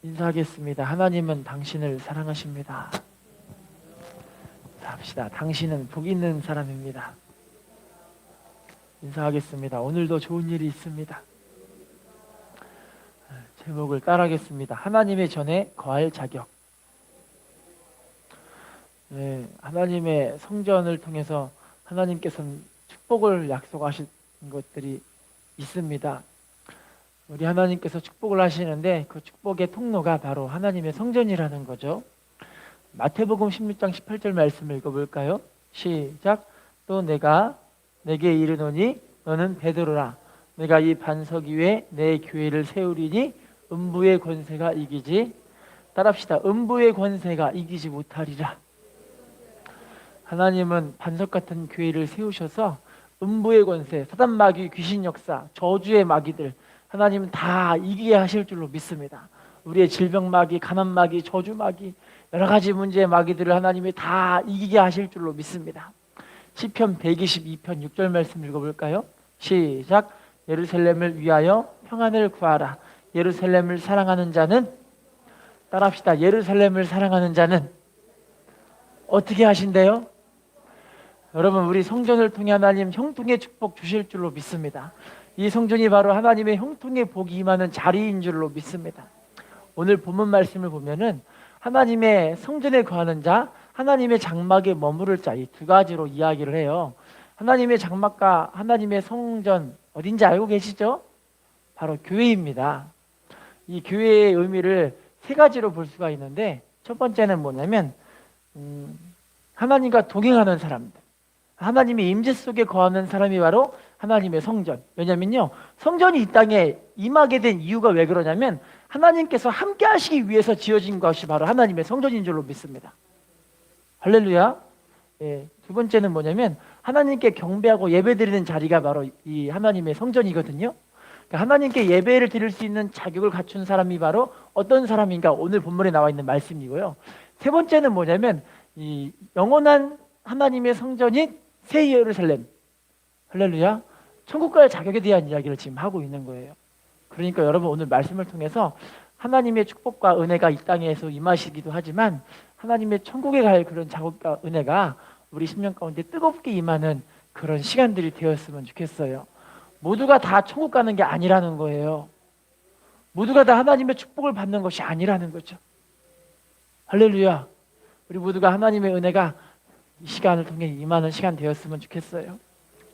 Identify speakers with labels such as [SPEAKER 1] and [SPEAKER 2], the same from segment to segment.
[SPEAKER 1] 인사하겠습니다. 하나님은 당신을 사랑하십니다. 합시다. 당신은 복 있는 사람입니다. 인사하겠습니다. 오늘도 좋은 일이 있습니다. 제목을 따라하겠습니다. 하나님의 전에 거할 자격. 네, 하나님의 성전을 통해서 하나님께서는 축복을 약속하신 것들이 있습니다. 우리 하나님께서 축복을 하시는데 그 축복의 통로가 바로 하나님의 성전이라는 거죠. 마태복음 16장 18절 말씀을 읽어볼까요? 시작. 또 내가 내게 이르노니 너는 베드로라. 내가 이 반석 위에 내 교회를 세우리니 음부의 권세가 이기지. 따라합시다. 음부의 권세가 이기지 못하리라. 하나님은 반석 같은 교회를 세우셔서 음부의 권세, 사단 마귀, 귀신 역사, 저주의 마귀들 하나님은 다 이기게 하실 줄로 믿습니다. 우리의 질병 마귀, 가난 마귀, 저주 마귀, 여러 가지 문제의 마귀들을 하나님이 다 이기게 하실 줄로 믿습니다. 시편 122편 6절 말씀 읽어볼까요? 시작. 예루살렘을 위하여 평안을 구하라. 예루살렘을 사랑하는 자는, 따라합시다. 예루살렘을 사랑하는 자는 어떻게 하신대요? 여러분, 우리 성전을 통해 하나님 형통의 축복 주실 줄로 믿습니다. 이 성전이 바로 하나님의 형통의 복이 임하는 자리인 줄로 믿습니다. 오늘 본문 말씀을 보면은 하나님의 성전에 거하는 자, 하나님의 장막에 머무를 자, 이 두 가지로 이야기를 해요. 하나님의 장막과 하나님의 성전 어딘지 알고 계시죠? 바로 교회입니다. 이 교회의 의미를 세 가지로 볼 수가 있는데, 첫 번째는 뭐냐면 하나님과 동행하는 사람들, 하나님의 임재 속에 거하는 사람이 바로 하나님의 성전. 왜냐면요, 성전이 이 땅에 임하게 된 이유가 왜 그러냐면 하나님께서 함께 하시기 위해서 지어진 것이 바로 하나님의 성전인 줄로 믿습니다. 할렐루야. 예, 두 번째는 뭐냐면 하나님께 경배하고 예배드리는 자리가 바로 이 하나님의 성전이거든요. 그러니까 하나님께 예배를 드릴 수 있는 자격을 갖춘 사람이 바로 어떤 사람인가, 오늘 본문에 나와 있는 말씀이고요. 세 번째는 뭐냐면 이 영원한 하나님의 성전인 새 예루살렘, 할렐루야, 천국 갈 자격에 대한 이야기를 지금 하고 있는 거예요. 그러니까 여러분, 오늘 말씀을 통해서 하나님의 축복과 은혜가 이 땅에서 임하시기도 하지만 하나님의 천국에 갈 그런 자격과 은혜가 우리 심령 가운데 뜨겁게 임하는 그런 시간들이 되었으면 좋겠어요. 모두가 다 천국 가는 게 아니라는 거예요. 모두가 다 하나님의 축복을 받는 것이 아니라는 거죠. 할렐루야. 우리 모두가 하나님의 은혜가 이 시간을 통해 임하는 시간 되었으면 좋겠어요.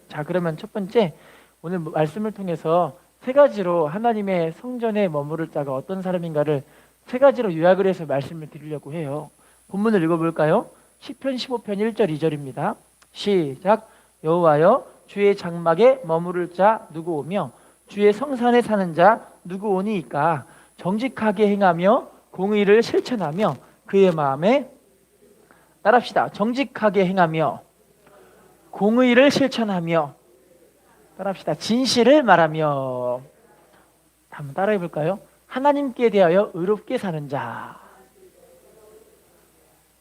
[SPEAKER 1] 자, 그러면 첫 번째, 오늘 말씀을 통해서 세 가지로 하나님의 성전에 머무를 자가 어떤 사람인가를 세 가지로 요약을 해서 말씀을 드리려고 해요. 본문을 읽어볼까요? 시편 15편 1절 2절입니다. 시작. 여호와여, 주의 장막에 머무를 자 누구 오며 주의 성산에 사는 자 누구 오니이까. 정직하게 행하며 공의를 실천하며 그의 마음에, 따라합시다. 정직하게 행하며 공의를 실천하며, 따라합시다. 진실을 말하며. 한번 따라해 볼까요? 하나님께 대하여 의롭게 사는 자.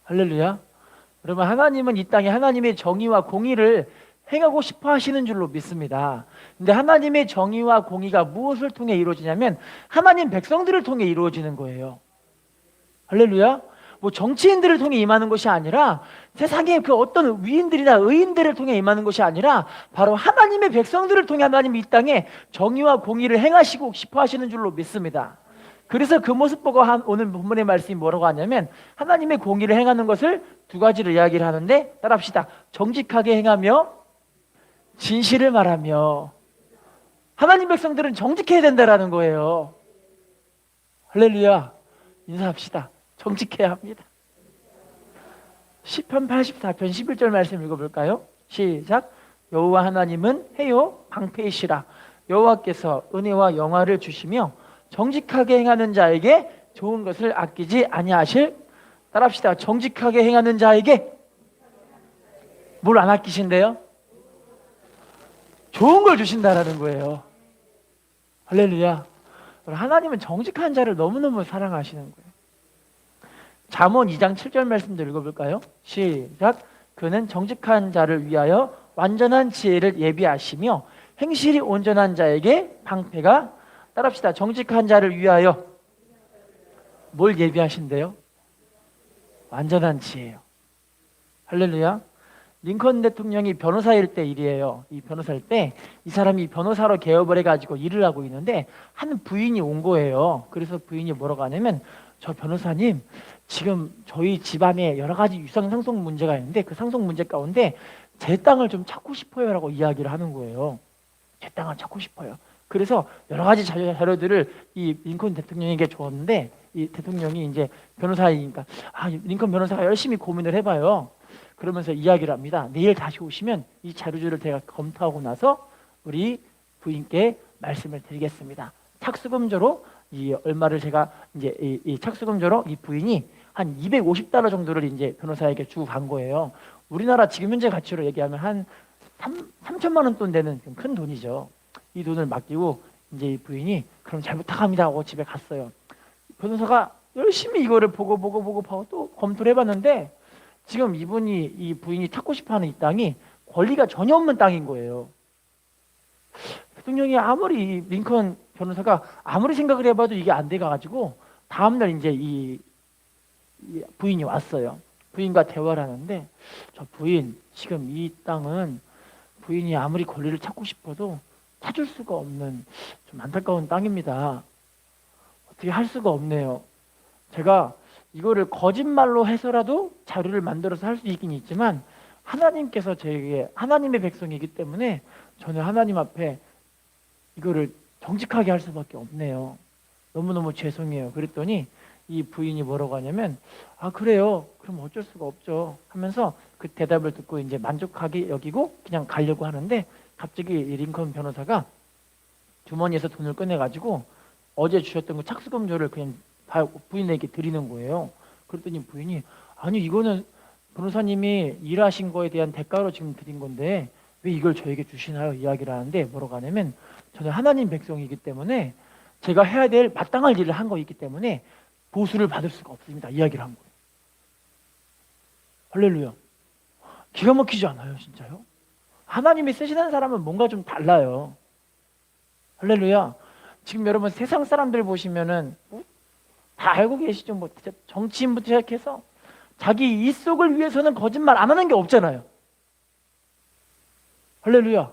[SPEAKER 1] 할렐루야. 여러분, 하나님은 이 땅에 하나님의 정의와 공의를 행하고 싶어 하시는 줄로 믿습니다. 근데 하나님의 정의와 공의가 무엇을 통해 이루어지냐면 하나님 백성들을 통해 이루어지는 거예요. 할렐루야. 뭐 정치인들을 통해 임하는 것이 아니라, 세상의 그 어떤 위인들이나 의인들을 통해 임하는 것이 아니라 바로 하나님의 백성들을 통해 하나님이 이 땅에 정의와 공의를 행하시고 싶어 하시는 줄로 믿습니다. 그래서 그 모습 보고 오늘 본문의 말씀이 뭐라고 하냐면 하나님의 공의를 행하는 것을 두 가지로 이야기를 하는데, 따라합시다. 정직하게 행하며 진실을 말하며. 하나님 백성들은 정직해야 된다라는 거예요. 할렐루야. 인사합시다. 정직해야 합니다. 시편 84편 11절 말씀 읽어볼까요? 시작. 여호와 하나님은 해요 방패이시라. 여호와께서 은혜와 영화를 주시며 정직하게 행하는 자에게 좋은 것을 아끼지 아니하실. 따라합시다. 정직하게 행하는 자에게 뭘 안 아끼신대요? 좋은 걸 주신다라는 거예요. 할렐루야. 하나님은 정직한 자를 너무너무 사랑하시는 거예요. 잠언 2장 7절 말씀도 읽어볼까요? 시작. 그는 정직한 자를 위하여 완전한 지혜를 예비하시며 행실이 온전한 자에게 방패가, 따라합시다. 정직한 자를 위하여 뭘 예비하신대요? 완전한 지혜요. 할렐루야. 링컨 대통령이 변호사일 때 일이에요. 이 변호사일 때 이 사람이 변호사로 개업을 해가지고 일을 하고 있는데 한 부인이 온 거예요. 그래서 부인이 뭐라고 하냐면, 저 변호사님, 지금 저희 집안에 여러 가지 유상 상속 문제가 있는데 그 상속 문제 가운데 제 땅을 좀 찾고 싶어요라고 이야기를 하는 거예요. 제 땅을 찾고 싶어요. 그래서 여러 가지 자료들을 이 링컨 대통령에게 줬는데, 이 대통령이 이제 변호사이니까, 링컨 변호사가 열심히 고민을 해봐요. 그러면서 이야기를 합니다. 내일 다시 오시면 이 자료들을 제가 검토하고 나서 우리 부인께 말씀을 드리겠습니다. 착수금조로 이 얼마를 제가 이제 이 착수금조로 이 부인이 한 250달러 정도를 이제 변호사에게 주고 간 거예요. 우리나라 지금 현재 가치로 얘기하면 한 3천만 원 돈 되는 큰 돈이죠. 이 돈을 맡기고 이제 이 부인이 그럼 잘 부탁합니다 하고 집에 갔어요. 변호사가 열심히 이거를 보고 또 검토를 해봤는데, 지금 이 부인이 찾고 싶어하는 이 땅이 권리가 전혀 없는 땅인 거예요. 대통령이 아무리 링컨 변호사가 아무리 생각을 해봐도 이게 안 돼가지고 다음날 이제 이 부인이 왔어요. 부인과 대화를 하는데, 저 부인, 지금 이 땅은 부인이 아무리 권리를 찾고 싶어도 찾을 수가 없는 좀 안타까운 땅입니다. 어떻게 할 수가 없네요. 제가 이거를 거짓말로 해서라도 자료를 만들어서 할 수 있긴 있지만 하나님께서 저에게 하나님의 백성이기 때문에 저는 하나님 앞에 이거를 정직하게 할 수밖에 없네요. 너무너무 죄송해요. 그랬더니 이 부인이 뭐라고 하냐면, 그래요, 그럼 어쩔 수가 없죠 하면서 그 대답을 듣고 이제 만족하게 여기고 그냥 가려고 하는데, 갑자기 링컨 변호사가 주머니에서 돈을 꺼내가지고 어제 주셨던 그 착수금조를 그냥 부인에게 드리는 거예요. 그랬더니 부인이, 아니 이거는 변호사님이 일하신 거에 대한 대가로 지금 드린 건데 왜 이걸 저에게 주시나요? 이야기를 하는데, 뭐라고 하냐면, 저는 하나님 백성이기 때문에 제가 해야 될 마땅할 일을 한 거이기 때문에 보수를 받을 수가 없습니다. 이야기를 한 거예요. 할렐루야. 기가 막히지 않아요, 진짜요? 하나님이 쓰시는 사람은 뭔가 좀 달라요. 할렐루야. 지금 여러분 세상 사람들 보시면은 다 알고 계시죠? 뭐 정치인부터 시작해서 자기 이속을 위해서는 거짓말 안 하는 게 없잖아요. 할렐루야.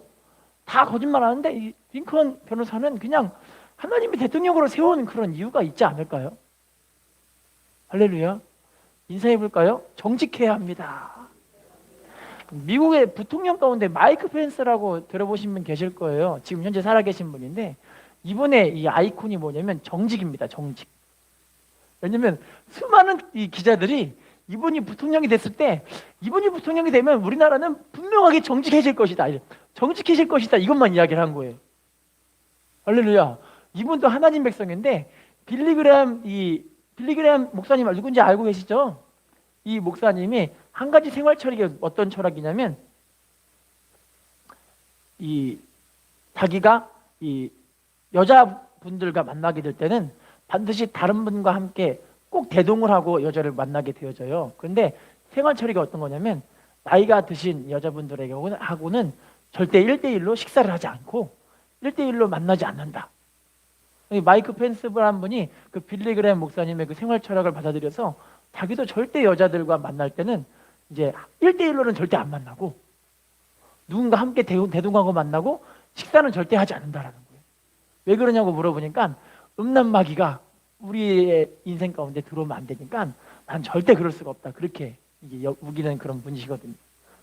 [SPEAKER 1] 다 거짓말 하는데 이 링컨 변호사는 그냥 하나님이 대통령으로 세운 그런 이유가 있지 않을까요? 할렐루야. 인사해 볼까요? 정직해야 합니다. 미국의 부통령 가운데 마이크 펜스라고 들어보신 분 계실 거예요. 지금 현재 살아계신 분인데, 이분의 이 아이콘이 뭐냐면 정직입니다. 정직. 왜냐면 수많은 이 기자들이 이분이 부통령이 됐을 때, 이분이 부통령이 되면 우리나라는 분명하게 정직해질 것이다, 정직해질 것이다, 이것만 이야기를 한 거예요. 할렐루야. 이분도 하나님 백성인데, 빌리그램 목사님 누군지 알고 계시죠? 이 목사님이 한 가지 생활 철학이 어떤 철학이냐면, 자기가 이 여자분들과 만나게 될 때는 반드시 다른 분과 함께 꼭 대동을 하고 여자를 만나게 되어져요. 그런데 생활 철학이 어떤 거냐면, 나이가 드신 여자분들하고는 절대 1대1로 식사를 하지 않고 1대1로 만나지 않는다. 마이크 펜스라는 분이 그 빌리그램 목사님의 그 생활 철학을 받아들여서 자기도 절대 여자들과 만날 때는 이제 1대1로는 절대 안 만나고 누군가 함께 대동하고 만나고 식사는 절대 하지 않는다라는 거예요. 왜 그러냐고 물어보니까, 음란마귀가 우리의 인생 가운데 들어오면 안 되니까 난 절대 그럴 수가 없다, 그렇게 이제 우기는 그런 분이시거든요.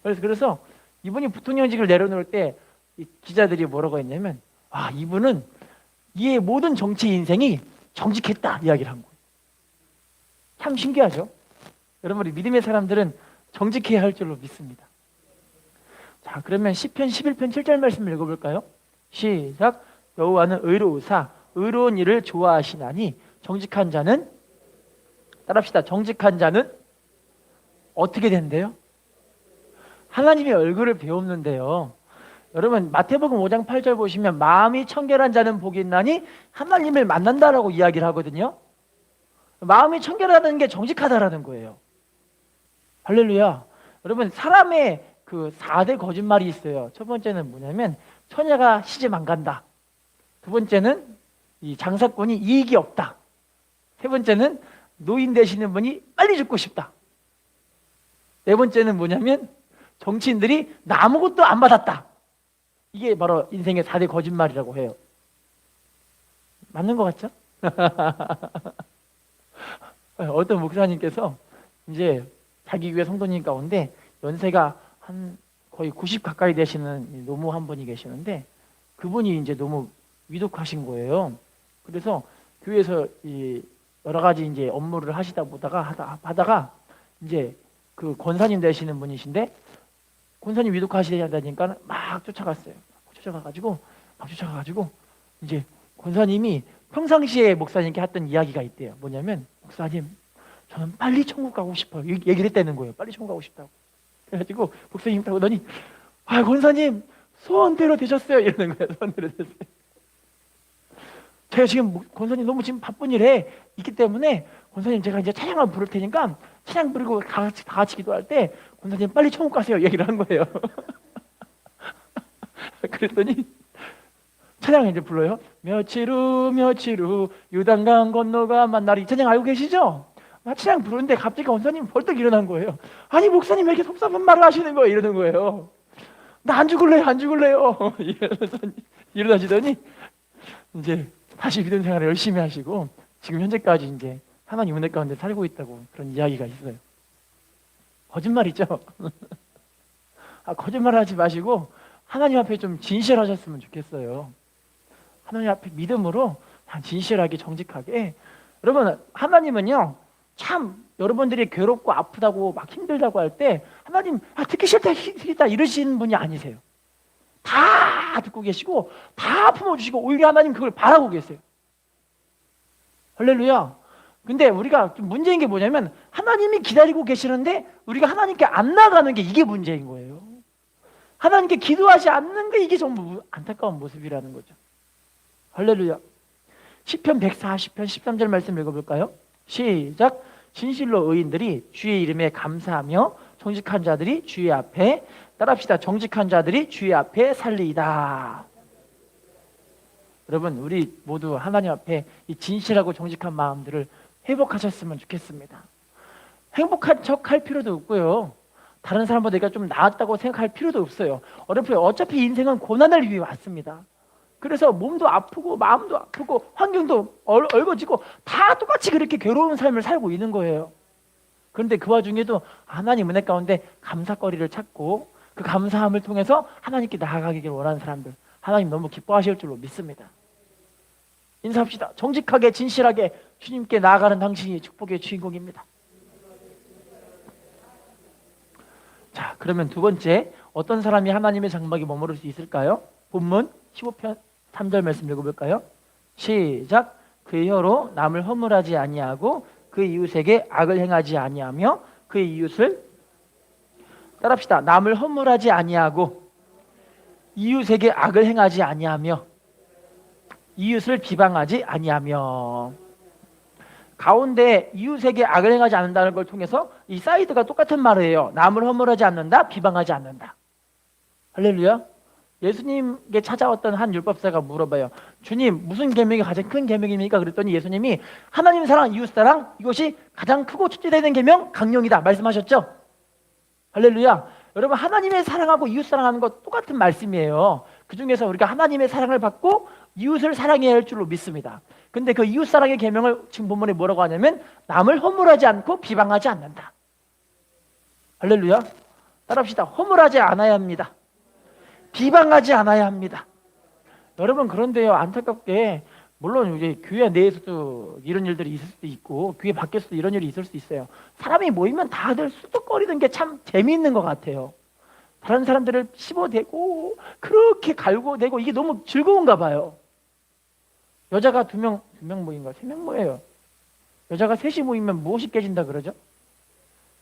[SPEAKER 1] 그래서 이분이 부통령직을 내려놓을 때 이 기자들이 뭐라고 했냐면, 이분은 이의 모든 정치 인생이 정직했다 이야기를 한 거예요. 참 신기하죠? 여러분, 우리 믿음의 사람들은 정직해야 할 줄로 믿습니다. 자, 그러면 시편 11편 7절 말씀을 읽어볼까요? 시작. 여호와는 의로우사 의로운 일을 좋아하시나니 정직한 자는, 따라합시다, 정직한 자는 어떻게 된대요? 하나님의 얼굴을 배웠는데요. 여러분, 마태복음 5장 8절 보시면 마음이 청결한 자는 복이 있나니 하나님을 만난다라고 이야기를 하거든요. 마음이 청결하다는 게 정직하다라는 거예요. 할렐루야. 여러분, 사람의 그 4대 거짓말이 있어요. 첫 번째는 뭐냐면, 처녀가 시집 안 간다. 두 번째는 이 장사꾼이 이익이 없다. 세 번째는 노인 되시는 분이 빨리 죽고 싶다. 네 번째는 뭐냐면 정치인들이 나 아무것도 안 받았다. 이게 바로 인생의 4대 거짓말이라고 해요. 맞는 것 같죠? 어떤 목사님께서 이제 자기 교회 성도님 가운데 연세가 한 거의 90 가까이 되시는 노모 한 분이 계시는데 그분이 이제 너무 위독하신 거예요. 그래서 교회에서 이 여러 가지 이제 업무를 하다가 이제 그 권사님 되시는 분이신데 권사님 위독하시다니까 막 쫓아가가지고 이제 권사님이 평상시에 목사님께 했던 이야기가 있대요. 뭐냐면 목사님 저는 빨리 천국 가고 싶어요. 얘기를 했다는 거예요. 빨리 천국 가고 싶다고. 그래가지고 목사님 타고 너니 권사님 소원대로 되셨어요. 이러는 거예요. 소원대로 되셨어요. 제가 지금 권사님 너무 지금 바쁜 일에 있기 때문에 권사님 제가 이제 찬양을 부를 테니까 찬양 부르고 다 같이 기도할 때 권사님 빨리 천국 가세요. 얘기를 한 거예요. 그랬더니 찬양 이제 불러요. 며칠 후 요단강 건너가 만나리. 찬양 알고 계시죠? 찬양 부르는데 갑자기 권사님 벌떡 일어난 거예요. 아니 목사님 왜 이렇게 섭섭한 말을 하시는 거예요? 이러는 거예요. 나 안 죽을래요. 일어나시더니 이제 다시 믿음 생활을 열심히 하시고 지금 현재까지 이제 하나님 은혜 가운데 살고 있다고 그런 이야기가 있어요. 거짓말이죠? 거짓말하지 마시고 하나님 앞에 좀 진실하셨으면 좋겠어요. 하나님 앞에 믿음으로 진실하게 정직하게. 여러분 하나님은요 참 여러분들이 괴롭고 아프다고 막 힘들다고 할 때 하나님 듣기 싫다 이러시는 분이 아니세요. 다 듣고 계시고 다 품어주시고 오히려 하나님 그걸 바라고 계세요. 할렐루야. 근데 우리가 좀 문제인 게 뭐냐면 하나님이 기다리고 계시는데 우리가 하나님께 안 나가는 게 이게 문제인 거예요. 하나님께 기도하지 않는 게 이게 전부 안타까운 모습이라는 거죠. 할렐루야. 시편 140편 13절 말씀 읽어볼까요? 시작. 진실로 의인들이 주의 이름에 감사하며 정직한 자들이 주의 앞에 따라합시다. 정직한 자들이 주의 앞에 살리이다. 여러분 우리 모두 하나님 앞에 이 진실하고 정직한 마음들을 회복하셨으면 좋겠습니다. 행복한 척 할 필요도 없고요. 다른 사람보다 내가 좀 나았다고 생각할 필요도 없어요. 어차피 인생은 고난을 위해 왔습니다. 그래서 몸도 아프고 마음도 아프고 환경도 얼거지고 다 똑같이 그렇게 괴로운 삶을 살고 있는 거예요. 그런데 그 와중에도 하나님 은혜 가운데 감사거리를 찾고 그 감사함을 통해서 하나님께 나아가기를 원하는 사람들 하나님 너무 기뻐하실 줄로 믿습니다. 인사합시다. 정직하게 진실하게 주님께 나아가는 당신이 축복의 주인공입니다. 자, 그러면 두 번째 어떤 사람이 하나님의 장막에 머무를 수 있을까요? 본문 15편 3절 말씀 읽어볼까요? 시작. 그의 혀로 남을 허물하지 아니하고 그 이웃에게 악을 행하지 아니하며 그 이웃을 따라합시다. 남을 허물하지 아니하고 이웃에게 악을 행하지 아니하며 이웃을 비방하지 아니하며. 가운데 이웃에게 악을 행하지 않는다는 걸 통해서 이 사이드가 똑같은 말이에요. 남을 허물하지 않는다, 비방하지 않는다. 할렐루야. 예수님께 찾아왔던 한 율법사가 물어봐요. 주님 무슨 계명이 가장 큰 계명입니까? 그랬더니 예수님이 하나님 사랑, 이웃 사랑 이것이 가장 크고 첫째 되는 계명 강령이다 말씀하셨죠? 할렐루야. 여러분 하나님의 사랑하고 이웃 사랑하는 것 똑같은 말씀이에요. 그 중에서 우리가 하나님의 사랑을 받고 이웃을 사랑해야 할 줄로 믿습니다. 근데 그 이웃 사랑의 계명을 지금 본문에 뭐라고 하냐면 남을 허물하지 않고 비방하지 않는다. 할렐루야. 따라합시다. 허물하지 않아야 합니다. 비방하지 않아야 합니다. 여러분 그런데요 안타깝게 물론 이제 교회 내에서도 이런 일들이 있을 수도 있고 교회 밖에서도 이런 일이 있을 수 있어요. 사람이 모이면 다들 수덕거리는 게 참 재미있는 것 같아요. 다른 사람들을 씹어대고 그렇게 갈고대고 이게 너무 즐거운가 봐요. 여자가 두 명 모인가? 3명 모여요. 여자가 셋이 모이면 무엇이 깨진다 그러죠?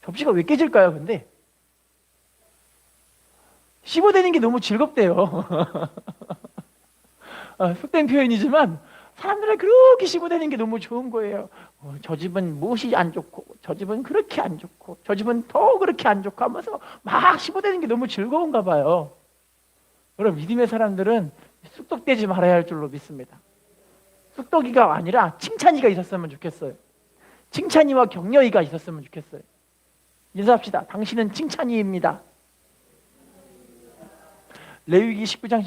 [SPEAKER 1] 접시가 왜 깨질까요? 근데 씹어대는 게 너무 즐겁대요. 속된 표현이지만 사람들을 그렇게 씹어대는 게 너무 좋은 거예요. 저 집은 무엇이 안 좋고 저 집은 그렇게 안 좋고 저 집은 더 그렇게 안 좋고 하면서 막 씹어대는 게 너무 즐거운가 봐요. 여러분 믿음의 사람들은 쑥덕대지 말아야 할 줄로 믿습니다. 쑥덕이가 아니라 칭찬이가 있었으면 좋겠어요. 칭찬이와 격려이가 있었으면 좋겠어요. 인사합시다. 당신은 칭찬이입니다. 레위기 19장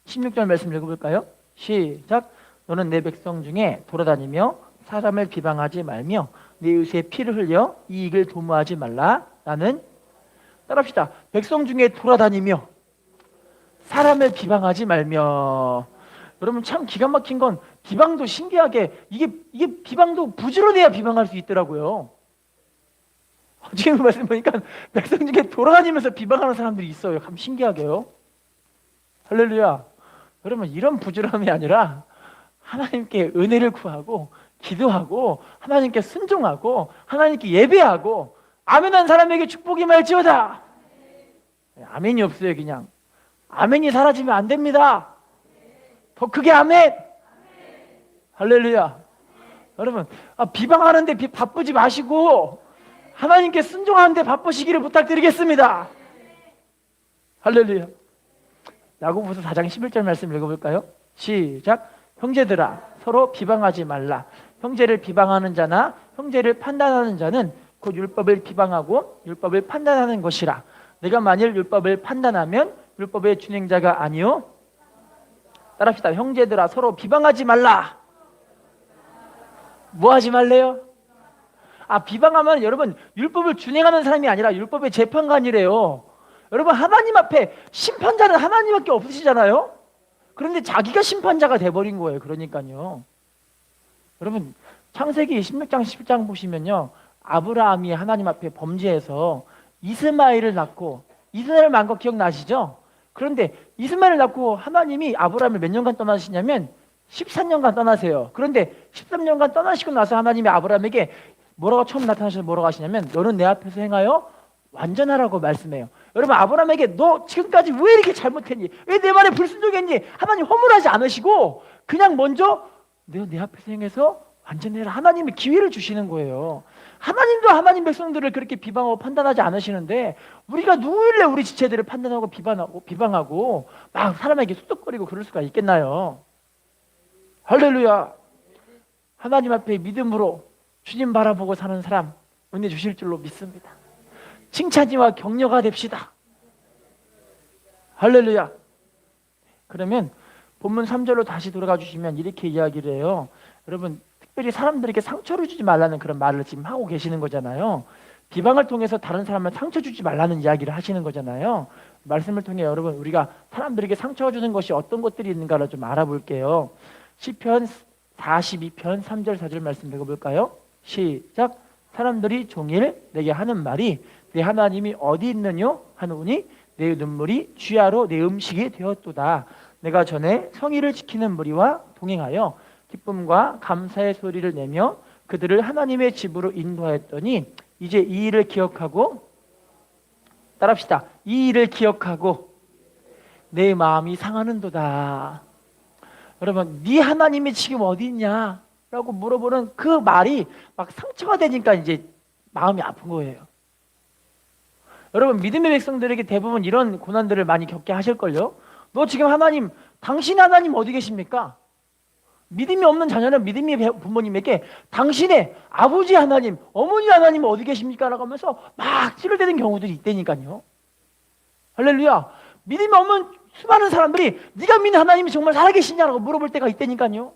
[SPEAKER 1] 16절 말씀 읽어볼까요? 시작. 너는 내 백성 중에 돌아다니며 사람을 비방하지 말며 내 이웃의 피를 흘려 이익을 도모하지 말라. 나는 따라합시다. 백성 중에 돌아다니며 사람을 비방하지 말며. 여러분 참 기가 막힌 건 비방도 신기하게 이게 비방도 부지런해야 비방할 수 있더라고요. 지금 그 말씀 보니까 백성 중에 돌아다니면서 비방하는 사람들이 있어요. 참 신기하게요. 할렐루야. 여러분 이런 부지런함이 아니라 하나님께 은혜를 구하고 기도하고 하나님께 순종하고 하나님께 예배하고 아멘한 사람에게 축복이 말지어다. 아멘이 없어요. 그냥 아멘이 사라지면 안 됩니다. 더 크게 아멘. 할렐루야. 여러분 비방하는데 바쁘지 마시고 하나님께 순종하는데 바쁘시기를 부탁드리겠습니다. 할렐루야. 야고보서 4장 11절 말씀 읽어볼까요? 시작. 형제들아 서로 비방하지 말라. 형제를 비방하는 자나 형제를 판단하는 자는 곧 율법을 비방하고 율법을 판단하는 것이라. 내가 만일 율법을 판단하면 율법의 준행자가 아니요. 따라합시다. 형제들아 서로 비방하지 말라. 뭐 하지 말래요? 비방하면 여러분 율법을 준행하는 사람이 아니라 율법의 재판관이래요. 여러분 하나님 앞에 심판자는 하나님밖에 없으시잖아요. 그런데 자기가 심판자가 돼버린 거예요. 그러니까요. 여러분 창세기 16장 17장 보시면요, 아브라함이 하나님 앞에 범죄해서 이스마엘을 낳고, 이스마엘 낳은 거 기억나시죠? 그런데 이스마엘을 낳고 하나님이 아브라함을 몇 년간 떠나시냐면 13년간 떠나세요. 그런데 13년간 떠나시고 나서 하나님이 아브라함에게 뭐라고 처음 나타나셔서 뭐라고 하시냐면 너는 내 앞에서 행하여 완전하라고 말씀해요. 여러분 아브라함에게 너 지금까지 왜 이렇게 잘못했니? 왜 내 말에 불순종했니? 하나님 허물하지 않으시고 그냥 먼저 내가 내 앞에서 행해서 완전해라. 하나님이 기회를 주시는 거예요. 하나님도 하나님 백성들을 그렇게 비방하고 판단하지 않으시는데 우리가 누구일래 우리 지체들을 판단하고 비방하고 막 사람에게 쑥덕거리고 그럴 수가 있겠나요? 할렐루야. 하나님 앞에 믿음으로 주님 바라보고 사는 사람 은혜 주실 줄로 믿습니다. 칭찬이와 격려가 됩시다. 할렐루야. 그러면 본문 3절로 다시 돌아가 주시면 이렇게 이야기를 해요. 여러분 특별히 사람들에게 상처를 주지 말라는 그런 말을 지금 하고 계시는 거잖아요. 비방을 통해서 다른 사람을 상처 주지 말라는 이야기를 하시는 거잖아요. 말씀을 통해 여러분 우리가 사람들에게 상처 주는 것이 어떤 것들이 있는가를 좀 알아볼게요. 시편 42편 3절 4절 말씀 읽어볼까요? 시작. 사람들이 종일 내게 하는 말이 내 하나님이 어디 있느뇨 하노니 내 눈물이 주야로 내 음식이 되었도다. 내가 전에 성의를 지키는 무리와 동행하여 기쁨과 감사의 소리를 내며 그들을 하나님의 집으로 인도하였더니 이제 이 일을 기억하고, 따라합시다. 이 일을 기억하고 내 마음이 상하는도다. 여러분 네 하나님이 지금 어디 있냐 라고 물어보는 그 말이 막 상처가 되니까 이제 마음이 아픈 거예요. 여러분 믿음의 백성들에게 대부분 이런 고난들을 많이 겪게 하실걸요. 너 지금 하나님, 당신 하나님 어디 계십니까? 믿음이 없는 자녀는 믿음의 부모님에게 당신의 아버지 하나님, 어머니 하나님 어디 계십니까? 라고 하면서 막 찌르대는 경우들이 있다니까요. 할렐루야. 믿음이 없는 수많은 사람들이 네가 믿는 하나님이 정말 살아계시냐라고 물어볼 때가 있다니까요.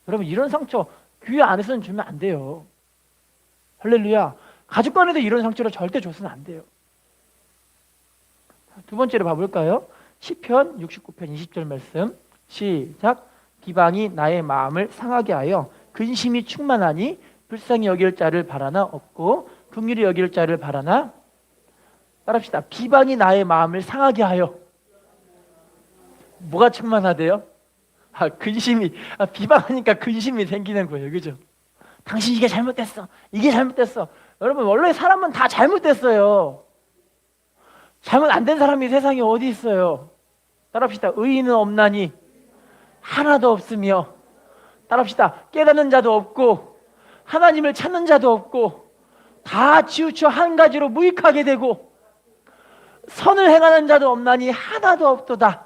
[SPEAKER 1] 여러분 이런 상처 교회 안에서는 주면 안 돼요. 할렐루야. 가족 간에도 이런 상처를 절대 줘서는 안 돼요. 두 번째로 봐볼까요? 시편 69편 20절 말씀 시작. 비방이 나의 마음을 상하게 하여 근심이 충만하니 불쌍히 여길 자를 바라나 없고 긍휼히 여길 자를 바라나. 따라합시다. 비방이 나의 마음을 상하게 하여. 뭐가 충만하대요? 근심이, 비방하니까 근심이 생기는 거예요. 그죠? 당신 이게 잘못됐어. 이게 잘못됐어. 여러분 원래 사람은 다 잘못됐어요. 잘못 안 된 사람이 세상에 어디 있어요? 따라합시다. 의인은 없나니 하나도 없으며, 따라합시다. 깨닫는 자도 없고 하나님을 찾는 자도 없고 다 치우쳐 한 가지로 무익하게 되고 선을 행하는 자도 없나니 하나도 없도다.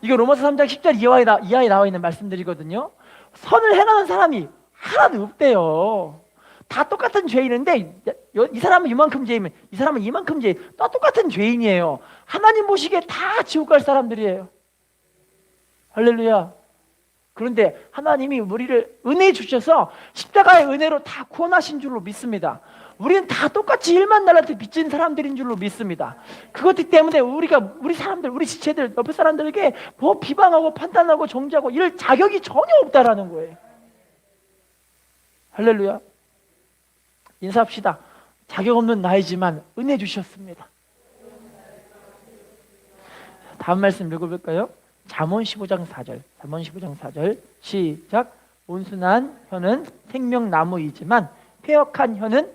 [SPEAKER 1] 이거 로마서 3장 10절 이하에 나와 있는 말씀들이거든요. 선을 행하는 사람이 하나도 없대요. 다 똑같은 죄인인데 이 사람은 이만큼 죄이면 이 사람은 이만큼 죄, 다 똑같은 죄인이에요. 하나님 보시기에 다 지옥 갈 사람들이에요. 할렐루야. 그런데 하나님이 우리를 은혜 주셔서 십자가의 은혜로 다 구원하신 줄로 믿습니다. 우리는 다 똑같이 1만 달란트 빚진 사람들인 줄로 믿습니다. 그것 때문에 우리 사람들, 우리 지체들, 옆에 사람들에게 뭐 비방하고 판단하고 정죄하고 이럴 자격이 전혀 없다라는 거예요. 할렐루야. 인사합시다. 자격 없는 나이지만 은혜 주셨습니다. 다음 말씀 읽어볼까요? 잠언 15장 4절. 잠언 15장 4절. 시작. 온순한 혀는 생명나무이지만 패역한 혀는,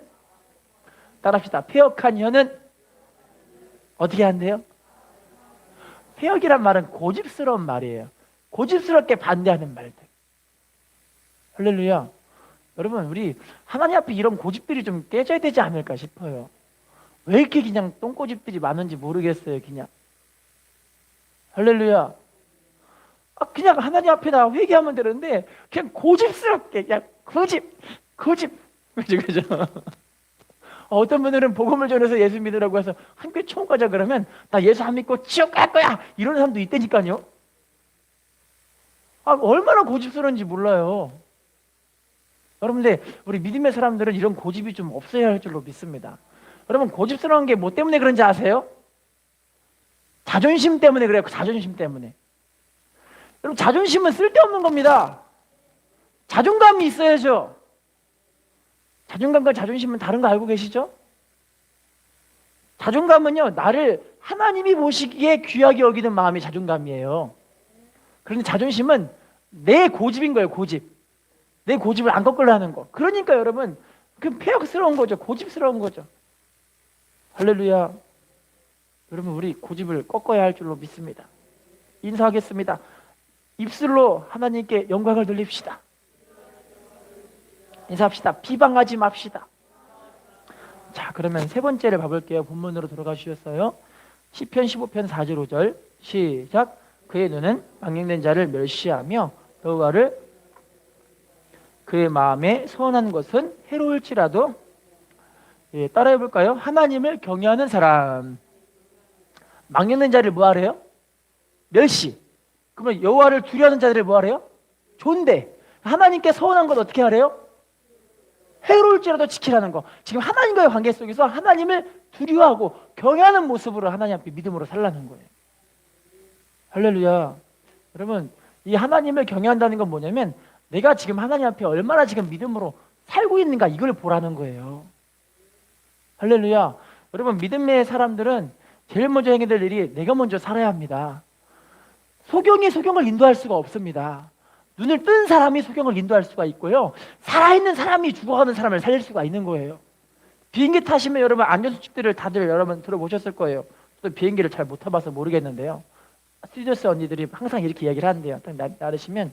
[SPEAKER 1] 따라합시다. 패역한 혀는 어떻게 한대요? 패역이란 말은 고집스러운 말이에요. 고집스럽게 반대하는 말들. 할렐루야. 여러분, 우리 하나님 앞에 이런 고집들이 좀 깨져야 되지 않을까 싶어요. 왜 이렇게 그냥 똥고집들이 많은지 모르겠어요. 그냥 할렐루야. 그냥 하나님 앞에다 회개하면 되는데 그냥 고집스럽게 그냥 고집 그죠? 어떤 분들은 복음을 전해서 예수 믿으라고 해서 함께 총 가자 그러면 나 예수 안 믿고 지옥 갈 거야 이런 사람도 있다니까요. 얼마나 고집스러운지 몰라요. 여러분들, 우리 믿음의 사람들은 이런 고집이 좀 없어야 할 줄로 믿습니다. 여러분, 고집스러운 게 뭐 때문에 그런지 아세요? 자존심 때문에 그래요. 자존심 때문에. 여러분, 자존심은 쓸데없는 겁니다. 자존감이 있어야죠. 자존감과 자존심은 다른 거 알고 계시죠? 자존감은요, 나를 하나님이 보시기에 귀하게 여기는 마음이 자존감이에요. 그런데 자존심은 내 고집인 거예요. 고집. 내 고집을 안 꺾으려 하는 거. 그러니까 여러분, 그 폐역스러운 거죠. 고집스러운 거죠. 할렐루야. 여러분, 우리 고집을 꺾어야 할 줄로 믿습니다. 인사하겠습니다. 입술로 하나님께 영광을 돌립시다. 인사합시다. 비방하지 맙시다. 자, 그러면 세 번째를 봐볼게요. 본문으로 돌아가 주셨어요. 시편 15편 4절 5절. 시작. 그의 눈은 망령된 자를 멸시하며 여호와를 그의 마음에 선한 것은 해로울지라도, 따라해 볼까요? 하나님을 경외하는 사람. 망령된 자를 뭐 하래요? 멸시. 그러면 여호와를 두려워하는 자들을 뭐 하래요? 존대. 하나님께 서운한 것 어떻게 하래요? 해로울지라도 지키라는 거. 지금 하나님과의 관계 속에서 하나님을 두려워하고 경외하는 모습으로 하나님 앞에 믿음으로 살라는 거예요. 할렐루야. 여러분, 이 하나님을 경외한다는 건 뭐냐면 내가 지금 하나님 앞에 얼마나 지금 믿음으로 살고 있는가 이걸 보라는 거예요. 할렐루야. 여러분, 믿음의 사람들은 제일 먼저 해야 될 일이 내가 먼저 살아야 합니다. 소경이 소경을 인도할 수가 없습니다. 눈을 뜬 사람이 소경을 인도할 수가 있고요. 살아있는 사람이 죽어가는 사람을 살릴 수가 있는 거예요. 비행기 타시면 여러분 안전수칙들을 다들 여러분 들어보셨을 거예요. 또 비행기를 잘 못 타봐서 모르겠는데요. 스튜디오스 언니들이 항상 이렇게 이야기를 하는데요. 딱 나르시면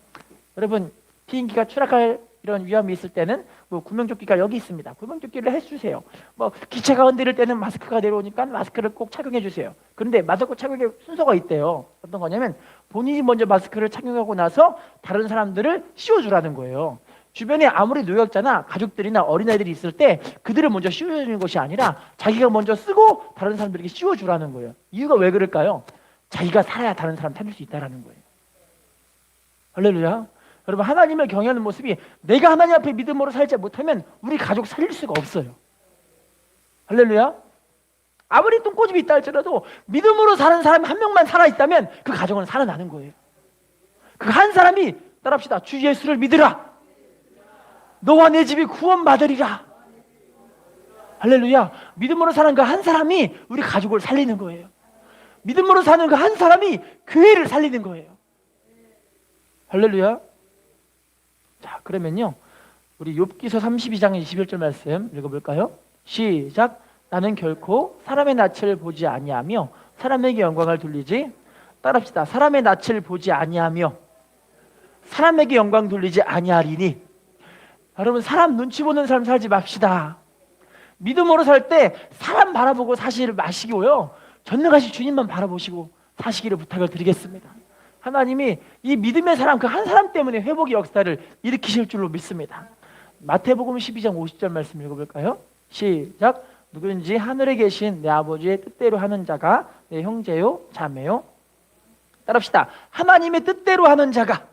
[SPEAKER 1] 여러분 비행기가 추락할 이런 위험이 있을 때는 뭐 구명조끼가 여기 있습니다. 구명조끼를 해주세요. 뭐 기체가 흔들릴 때는 마스크가 내려오니까 마스크를 꼭 착용해 주세요. 그런데 마스크 착용의 순서가 있대요. 어떤 거냐면 본인이 먼저 마스크를 착용하고 나서 다른 사람들을 씌워주라는 거예요. 주변에 아무리 노약자나 가족들이나 어린아이들이 있을 때 그들을 먼저 씌워주는 것이 아니라 자기가 먼저 쓰고 다른 사람들에게 씌워주라는 거예요. 이유가 왜 그럴까요? 자기가 살아야 다른 사람 살릴 수 있다는 거예요. 할렐루야. 여러분, 하나님을 경외하는 모습이 내가 하나님 앞에 믿음으로 살지 못하면 우리 가족 살릴 수가 없어요. 할렐루야. 아무리 똥꼬집이 있다 할지라도 믿음으로 사는 사람이 한 명만 살아있다면 그 가정은 살아나는 거예요. 그 한 사람이 따라합시다. 주 예수를 믿으라. 너와 내 집이 구원받으리라. 할렐루야. 믿음으로 사는 그 한 사람이 우리 가족을 살리는 거예요. 믿음으로 사는 그 한 사람이 교회를 살리는 거예요. 할렐루야. 자, 그러면요, 우리 욥기서 32장 21절 말씀 읽어볼까요? 시작. 나는 결코 사람의 낯을 보지 아니하며 사람에게 영광을 돌리지, 따라합시다. 사람의 낯을 보지 아니하며 사람에게 영광 돌리지 아니하리니. 여러분, 사람 눈치 보는 삶 살지 맙시다. 믿음으로 살 때 사람 바라보고 사실 마시고요, 전능하신 주님만 바라보시고 사시기를 부탁을 드리겠습니다. 하나님이 이 믿음의 사람 그 한 사람 때문에 회복의 역사를 일으키실 줄로 믿습니다. 마태복음 12장 50절 말씀 읽어볼까요? 시작. 누구든지 하늘에 계신 내 아버지의 뜻대로 하는 자가 내 형제요 자매요. 따라합시다. 하나님의 뜻대로 하는 자가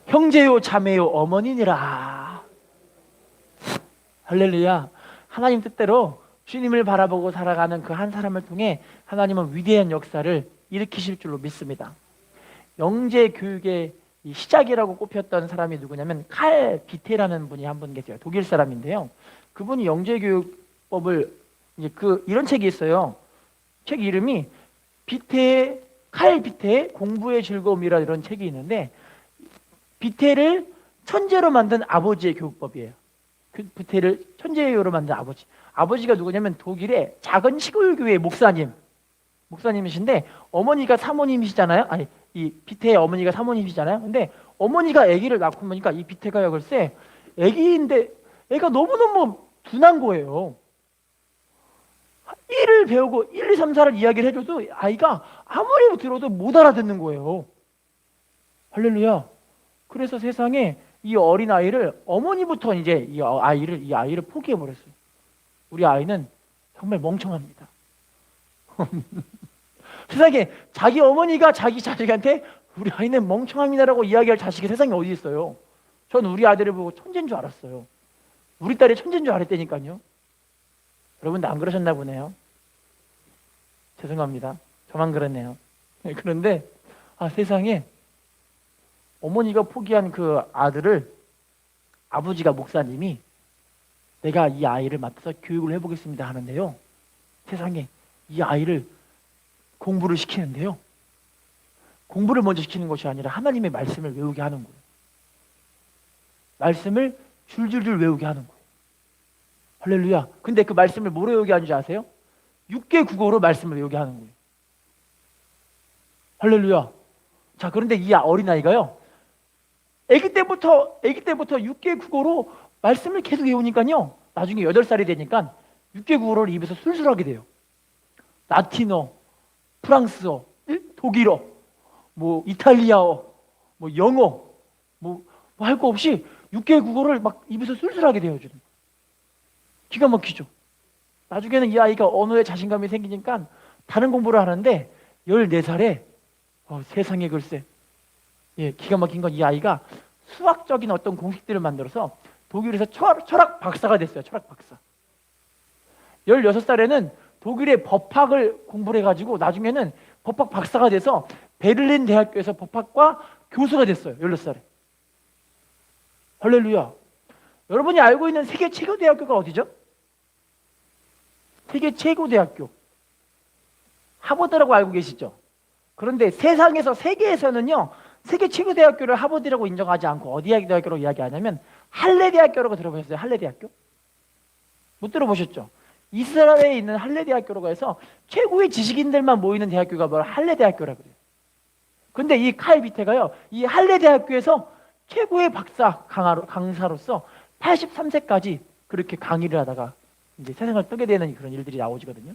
[SPEAKER 1] 형제요 자매요 어머니니라. 할렐루야. 하나님 뜻대로 주님을 바라보고 살아가는 그 한 사람을 통해 하나님은 위대한 역사를 일으키실 줄로 믿습니다. 영재 교육의 이 시작이라고 꼽혔던 사람이 누구냐면 칼 비테라는 분이 한 분 계세요. 독일 사람인데요. 그분이 영재 교육법을 이제 이런 책이 있어요. 책 이름이 칼 비테의 공부의 즐거움이라 이런 책이 있는데, 비테를 천재로 만든 아버지의 교육법이에요. 그 비테를 천재로 만든 아버지가 누구냐면 독일의 작은 시골 교회 목사님이신데 어머니가 사모님이시잖아요. 아니, 이 비테의 어머니가 사모님이시잖아요. 근데 어머니가 아기를 낳고 보니까 이 비테가요, 글쎄 아기인데 애가 너무너무 둔한 거예요. 1을 배우고 1, 2, 3, 4를 이야기를 해줘도 아이가 아무리 들어도 못 알아듣는 거예요. 할렐루야. 그래서 세상에 이 어린 아이를 어머니부터 이제 이 아이를 포기해 버렸어요. 우리 아이는 정말 멍청합니다. 세상에 자기 어머니가 자기 자식한테 우리 아이는 멍청합니다라고 이야기할 자식이 세상에 어디 있어요? 전 우리 아들을 보고 천재인 줄 알았어요. 우리 딸이 천재인 줄 알았다니까요. 여러분도 안 그러셨나 보네요. 죄송합니다. 저만 그랬네요. 그런데 세상에 어머니가 포기한 그 아들을 아버지가 목사님이 내가 이 아이를 맡아서 교육을 해보겠습니다 하는데요. 세상에 이 아이를 공부를 시키는데요. 공부를 먼저 시키는 것이 아니라 하나님의 말씀을 외우게 하는 거예요. 말씀을 줄줄줄 외우게 하는 거예요. 할렐루야. 근데 그 말씀을 뭐로 외우게 하는지 아세요? 6개 국어로 말씀을 외우게 하는 거예요. 할렐루야. 자, 그런데 이 어린아이가요, 아기 때부터 6개 국어로 말씀을 계속 외우니까요, 나중에 8살이 되니까 6개 국어를 입에서 술술하게 돼요. 라틴어, 프랑스어, 독일어, 뭐 이탈리아어, 뭐 영어, 뭐 할 거 없이 6개 국어를 막 입에서 술술하게 돼요. 기가 막히죠. 나중에는 이 아이가 언어에 자신감이 생기니까 다른 공부를 하는데 14살에 세상에 글쎄, 기가 막힌 건 이 아이가 수학적인 어떤 공식들을 만들어서 독일에서 철학 박사가 됐어요. 철학 박사. 16살에는 독일의 법학을 공부를 해가지고 나중에는 법학 박사가 돼서 베를린 대학교에서 법학과 교수가 됐어요. 16살에. 할렐루야. 여러분이 알고 있는 세계 최고 대학교가 어디죠? 세계 최고 대학교 하버드라고 알고 계시죠? 그런데 세계에서는요, 세계 최고 대학교를 하버드라고 인정하지 않고 어디 대학교라고 이야기하냐면 할레 대학교라고 들어보셨어요? 할레 대학교? 못 들어보셨죠? 이스라엘에 있는 할레 대학교라고 해서 최고의 지식인들만 모이는 대학교가 바로 할레 대학교라고 그래요. 근데 이 칼 비테가요, 이 할레 대학교에서 최고의 강사로서 83세까지 그렇게 강의를 하다가 이제 세상을 떠게 되는 그런 일들이 나오거든요.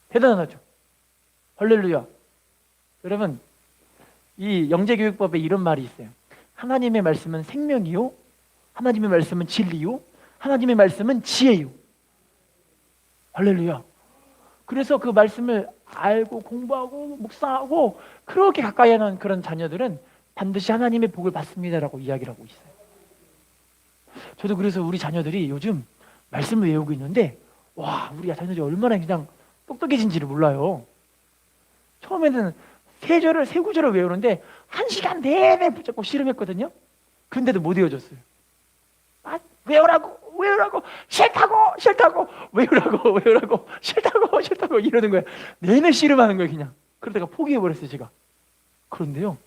[SPEAKER 1] 대단하죠. 할렐루야. 여러분, 이 영재교육법에 이런 말이 있어요. 하나님의 말씀은 생명이요, 하나님의 말씀은 진리요, 하나님의 말씀은 지혜요. 할렐루야. 그래서 그 말씀을 알고 공부하고 묵상하고 그렇게 가까이 하는 그런 자녀들은 반드시 하나님의 복을 받습니다라고 이야기를 하고 있어요. 저도 그래서 우리 자녀들이 요즘 말씀을 외우고 있는데, 와, 우리 자녀들이 얼마나 그냥 똑똑해진지를 몰라요. 처음에는 세 구절을 외우는데 1시간 내내 붙잡고 씨름했거든요. 근데도 못 외워줬어요. 외우라고 싫다고 외우라고 싫다고 이러는 거예요. 내내 씨름하는 거예요. 그냥 그러다가 포기해버렸어요, 제가. 그런데요,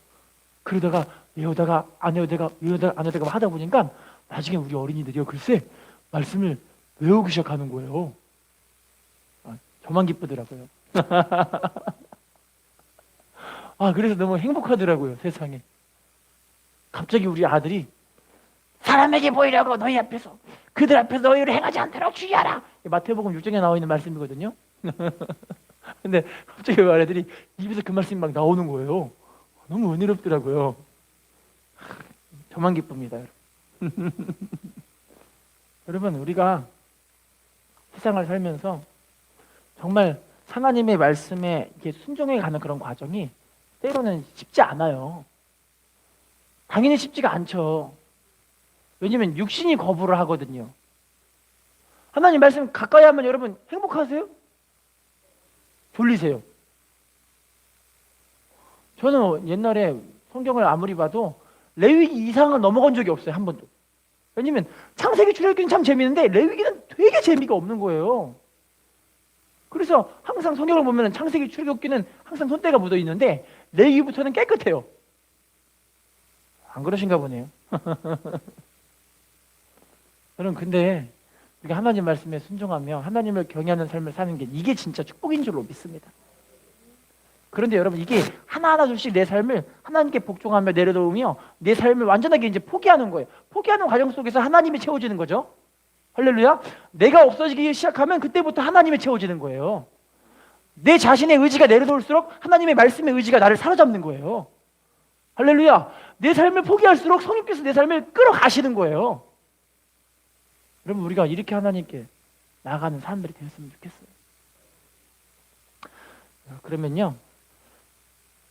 [SPEAKER 1] 그러다가 외우다가 안 외우다가 하다 보니까 나중에 우리 어린이들이요, 글쎄 말씀을 외우기 시작하는 거예요. 저만 기쁘더라고요. 그래서 너무 행복하더라고요, 세상에. 갑자기 우리 아들이 사람에게 보이려고 너희 앞에서 그들 앞에서 너희를 행하지 않도록 주의하라. 마태복음 6장에 나와 있는 말씀이거든요. 근데 갑자기 우리 아들이 입에서 그 말씀이 막 나오는 거예요. 너무 은혜롭더라고요. 저만 기쁩니다. 여러분, 우리가 세상을 살면서 정말 하나님의 말씀에 이렇게 순종해 가는 그런 과정이 때로는 쉽지 않아요. 당연히 쉽지가 않죠. 왜냐면 육신이 거부를 하거든요. 하나님 말씀 가까이 하면 여러분 행복하세요? 졸리세요? 저는 옛날에 성경을 아무리 봐도 레위기 이상을 넘어간 적이 없어요. 한 번도. 왜냐면 창세기 출애굽기는 참 재밌는데 레위기는 되게 재미가 없는 거예요. 그래서 항상 성경을 보면 창세기 출애굽기는 항상 손때가 묻어 있는데 레위기부터는 깨끗해요. 안 그러신가 보네요. 여러분, 근데 우리가 하나님 말씀에 순종하며 하나님을 경외하는 삶을 사는 게 이게 진짜 축복인 줄로 믿습니다. 그런데 여러분, 이게 하나하나 둘씩 내 삶을 하나님께 복종하며 내려놓으며 내 삶을 완전하게 이제 포기하는 거예요. 포기하는 과정 속에서 하나님이 채워지는 거죠. 할렐루야. 내가 없어지기 시작하면 그때부터 하나님이 채워지는 거예요. 내 자신의 의지가 내려놓을수록 하나님의 말씀의 의지가 나를 사로잡는 거예요. 할렐루야. 내 삶을 포기할수록 성령께서 내 삶을 끌어가시는 거예요. 여러분, 우리가 이렇게 하나님께 나아가는 사람들이 되었으면 좋겠어요. 그러면요,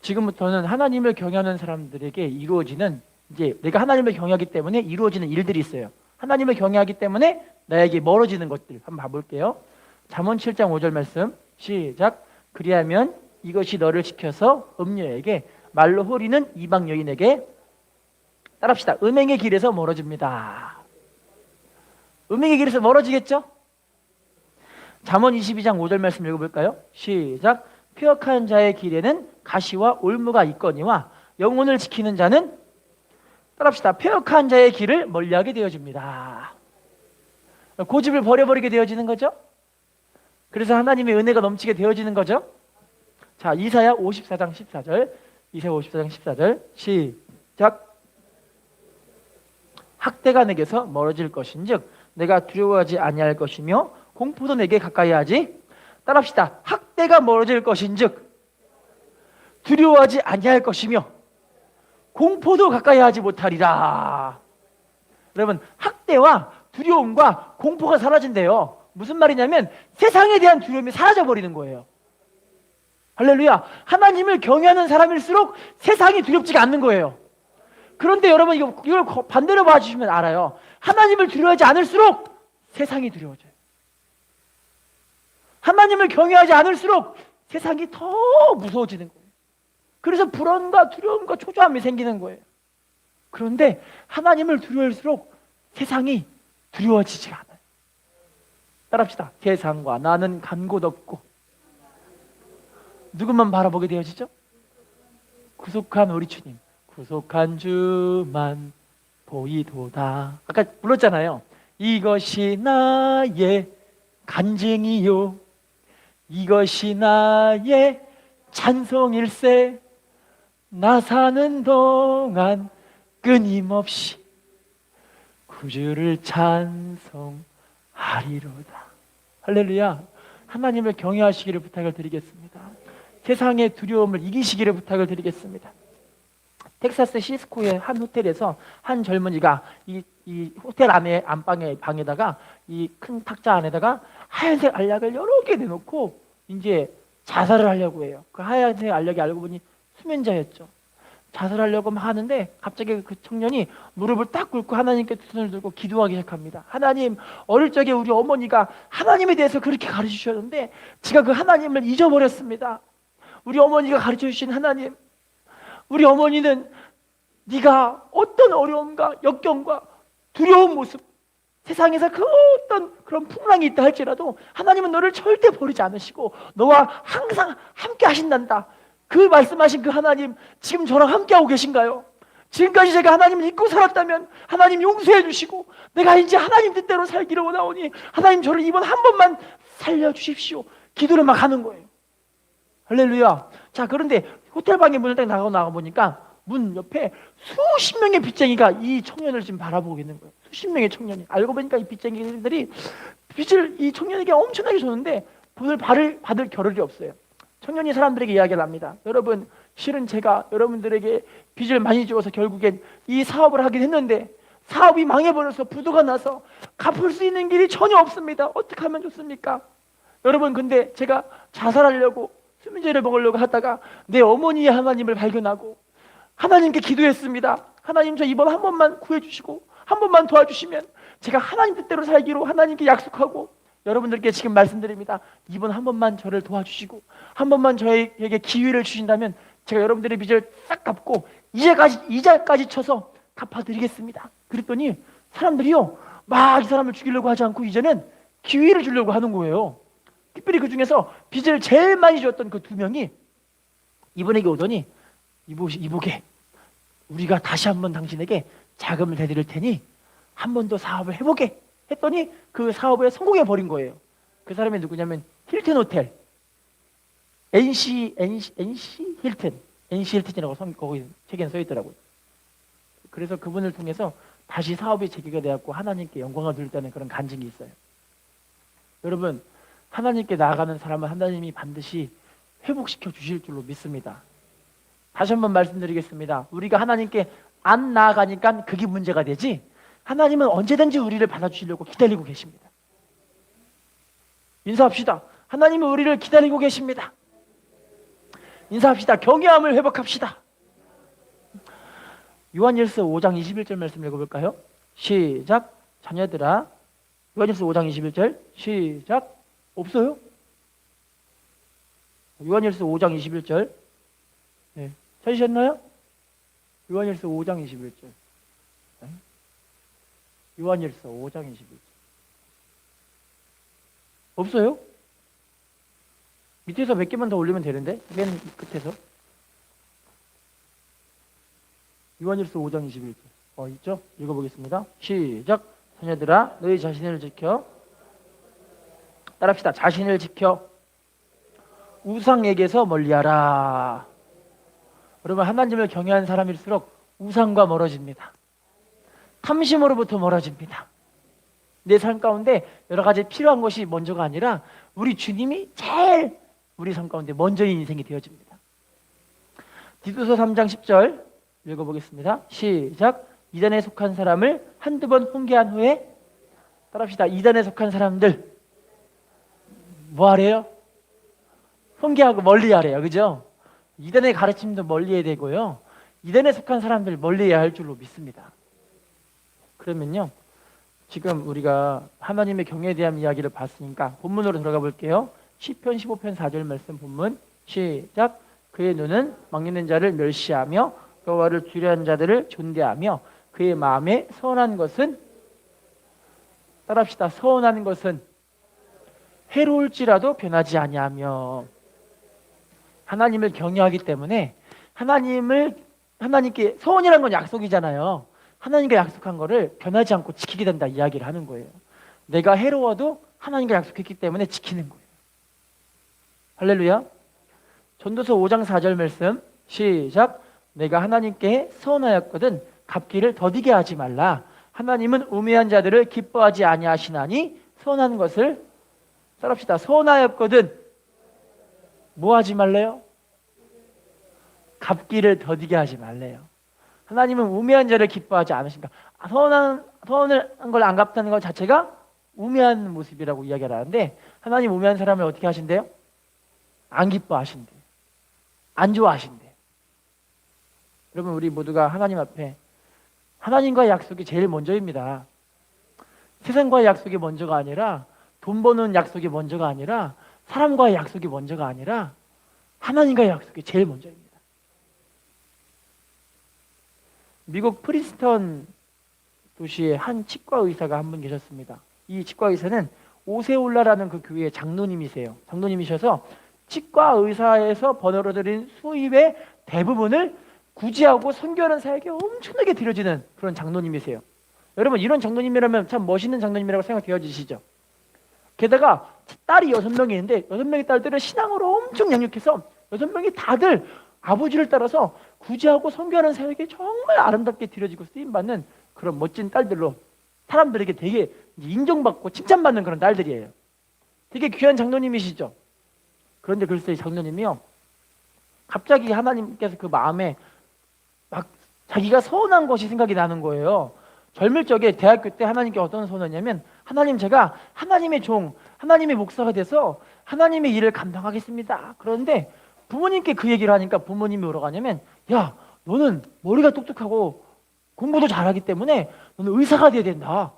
[SPEAKER 1] 지금부터는 하나님을 경외하는 사람들에게 이루어지는, 이제 내가 하나님을 경외하기 때문에 이루어지는 일들이 있어요. 하나님을 경외하기 때문에 나에게 멀어지는 것들 한번 봐볼게요. 잠언 7장 5절 말씀 시작. 그리하면 이것이 너를 지켜서 음녀에게 말로 호리는 이방 여인에게 따라합시다. 음행의 길에서 멀어집니다. 음행의 길에서 멀어지겠죠? 잠언 22장 5절 말씀 읽어볼까요? 시작. 폐역한 자의 길에는 가시와 올무가 있거니와 영혼을 지키는 자는 따라합시다. 폐역한 자의 길을 멀리하게 되어집니다. 고집을 버려버리게 되어지는 거죠. 그래서 하나님의 은혜가 넘치게 되어지는 거죠. 자, 이사야 54장 14절 이사야 54장 14절 시작. 학대가 내게서 멀어질 것인즉 내가 두려워하지 아니할 것이며 공포도 내게 가까이 하지. 따라합시다. 학대가 멀어질 것인즉 두려워하지 아니할 것이며 공포도 가까이 하지 못하리라. 여러분, 학대와 두려움과 공포가 사라진대요. 무슨 말이냐면 세상에 대한 두려움이 사라져버리는 거예요. 할렐루야. 하나님을 경외하는 사람일수록 세상이 두렵지가 않는 거예요. 그런데 여러분, 이걸 반대로 봐주시면 알아요. 하나님을 두려워하지 않을수록 세상이 두려워져요. 하나님을 경외하지 않을수록 세상이 더 무서워지는 거예요. 그래서 불안과 두려움과 초조함이 생기는 거예요. 그런데 하나님을 두려워할수록 세상이 두려워지지가 않아요. 따라합시다. 세상과 나는 간 곳 없고. 누구만 바라보게 되어지죠? 구속한 우리 주님. 구속한 주만 보이도다. 아까 불렀잖아요. 이것이 나의 간증이요 이것이 나의 찬송일세. 나 사는 동안 끊임없이 구주를 찬송하리로다. 할렐루야. 하나님을 경외하시기를 부탁을 드리겠습니다. 세상의 두려움을 이기시기를 부탁을 드리겠습니다. 텍사스 시스코의 한 호텔에서 한 젊은이가 이 호텔 안에 안방에 방에다가 이 큰 탁자 안에다가 하얀색 알약을 여러 개 내놓고 이제 자살을 하려고 해요. 그 하얀색 알약이 알고 보니 수면제였죠. 자살하려고 막 하는데 갑자기 그 청년이 무릎을 딱 꿇고 하나님께 두 손을 들고 기도하기 시작합니다. 하나님, 어릴 적에 우리 어머니가 하나님에 대해서 그렇게 가르쳐 주셨는데 제가 그 하나님을 잊어버렸습니다. 우리 어머니가 가르쳐 주신 하나님, 우리 어머니는 네가 어떤 어려움과 역경과 두려운 모습, 세상에서 그 어떤 그런 풍랑이 있다 할지라도 하나님은 너를 절대 버리지 않으시고 너와 항상 함께 하신단다. 그 말씀하신 그 하나님 지금 저랑 함께하고 계신가요? 지금까지 제가 하나님을 잊고 살았다면 하나님 용서해 주시고 내가 이제 하나님 뜻대로 살기를 원하오니 하나님 저를 이번 한 번만 살려주십시오. 기도를 막 하는 거예요. 할렐루야. 자, 그런데 호텔방에 문을 딱 나가보니까 문 옆에 수십 명의 빚쟁이가 이 청년을 지금 바라보고 있는 거예요. 수십 명의 청년이. 알고 보니까 이 빚쟁이들이 빚을 이 청년에게 엄청나게 줬는데 돈을 받을 겨를이 없어요. 청년이 사람들에게 이야기를 합니다. 여러분, 실은 제가 여러분들에게 빚을 많이 주어서 결국엔 이 사업을 하긴 했는데 사업이 망해버려서 부도가 나서 갚을 수 있는 길이 전혀 없습니다. 어떻게 하면 좋습니까? 여러분, 근데 제가 자살하려고 수면제를 먹으려고 하다가 내 어머니의 하나님을 발견하고 하나님께 기도했습니다. 하나님, 저 이번 한 번만 구해주시고 한 번만 도와주시면 제가 하나님 뜻대로 살기로 하나님께 약속하고, 여러분들께 지금 말씀드립니다. 이번 한 번만 저를 도와주시고 한 번만 저에게 기회를 주신다면 제가 여러분들의 빚을 싹 갚고 이자까지 쳐서 갚아드리겠습니다. 그랬더니 사람들이요, 막 이 사람을 죽이려고 하지 않고 이제는 기회를 주려고 하는 거예요. 특별히 그 중에서 빚을 제일 많이 줬던 그 두 명이 이분에게 오더니, 이보게, 우리가 다시 한번 당신에게 자금을 대드릴 테니 한 번 더 사업을 해보게 했더니 그 사업에 성공해 버린 거예요. 그 사람이 누구냐면 힐튼 호텔, NC 힐튼이라고 거기 책에 써 있더라고요. 그래서 그분을 통해서 다시 사업이 재개가 되었고 하나님께 영광을 돌렸다는 그런 간증이 있어요. 여러분, 하나님께 나아가는 사람은 하나님이 반드시 회복시켜 주실 줄로 믿습니다. 다시 한번 말씀드리겠습니다. 우리가 하나님께 안 나아가니까 그게 문제가 되지, 하나님은 언제든지 우리를 받아주시려고 기다리고 계십니다. 인사합시다. 하나님은 우리를 기다리고 계십니다. 인사합시다. 경외함을 회복합시다. 요한일서 5장 21절 말씀 읽어볼까요? 시작. 자녀들아, 요한일서 5장 21절 시작. 없어요? 요한일서 5장 21절 네. 찾으셨나요? 요한일서 5장 21절. 네. 요한일서 5장 21절. 없어요? 밑에서 몇 개만 더 올리면 되는데, 맨 끝에서. 요한일서 5장 21절. 있죠? 읽어보겠습니다. 시작. 자녀들아, 너희 자신을 지켜. 따라합시다. 자신을 지켜. 우상에게서 멀리하라. 여러분, 하나님을 경외하는 사람일수록 우상과 멀어집니다. 탐심으로부터 멀어집니다. 내 삶 가운데 여러 가지 필요한 것이 먼저가 아니라 우리 주님이 제일 우리 삶 가운데 먼저인 인생이 되어집니다. 디도서 3장 10절 읽어보겠습니다. 시작. 이단에 속한 사람을 한두 번 훈계한 후에, 따라합시다. 이단에 속한 사람들 뭐 하래요? 훈계하고 멀리하래요. 그죠? 이단의 가르침도 멀리해야 되고요, 이단에 속한 사람들 멀리해야 할 줄로 믿습니다. 그러면요, 지금 우리가 하나님의 경외에 대한 이야기를 봤으니까 본문으로 들어가 볼게요. 시편 15편 4절 말씀 본문 시작. 그의 눈은 망령된 자를 멸시하며 여호와를 두려워하는 자들을 존대하며 그의 마음에 서운한 것은, 따라합시다. 서운한 것은 해로울지라도 변하지 아니하며. 하나님을 경외하기 때문에 하나님께 서원이라는 건 약속이잖아요. 하나님과 약속한 거를 변하지 않고 지키게 된다 이야기를 하는 거예요. 내가 해로워도 하나님과 약속했기 때문에 지키는 거예요. 할렐루야. 전도서 5장 4절 말씀 시작. 내가 하나님께 서원하였거든 갚기를 더디게 하지 말라. 하나님은 우매한 자들을 기뻐하지 아니하시나니 서원하는 것을, 따라합시다. 서원하였거든 뭐 하지 말래요? 갚기를 더디게 하지 말래요. 하나님은 우매한 자를 기뻐하지 않으신가. 서원을 한 걸 안 갚다는 것 자체가 우매한 모습이라고 이야기를 하는데, 하나님 우매한 사람을 어떻게 하신대요? 안 기뻐하신대요. 안 좋아하신대요. 여러분, 우리 모두가 하나님 앞에 하나님과의 약속이 제일 먼저입니다. 세상과의 약속이 먼저가 아니라, 돈 버는 약속이 먼저가 아니라, 사람과의 약속이 먼저가 아니라 하나님과의 약속이 제일 먼저입니다. 미국 프린스턴 도시에 한 치과 의사가 한 분 계셨습니다. 이 치과 의사는 오세올라라는 그 교회의 장로님이셔서 치과 의사에서 번호로드린 수입의 대부분을 구제하고 선교하는 사역에 엄청나게 들여지는 그런 장로님이세요. 여러분, 이런 장로님이라면 참 멋있는 장로님이라고 생각되어지시죠? 게다가 딸이 6명이 있는데 6명의 딸들은 신앙으로 엄청 양육해서 6명이 다들 아버지를 따라서 구제하고 선교하는 사역에 정말 아름답게 들여지고 쓰임받는 그런 멋진 딸들로 사람들에게 되게 인정받고 칭찬받는 그런 딸들이에요. 되게 귀한 장로님이시죠. 그런데 글쎄, 이 장로님이요, 갑자기 하나님께서 그 마음에 막 자기가 서운한 것이 생각이 나는 거예요. 젊을 적에 대학교 때 하나님께 어떤 소원이냐면, 하나님, 제가 하나님의 종, 하나님의 목사가 돼서 하나님의 일을 감당하겠습니다. 그런데 부모님께 그 얘기를 하니까 부모님이 뭐라고 하냐면, 야, 너는 머리가 똑똑하고 공부도 잘하기 때문에 너는 의사가 돼야 된다,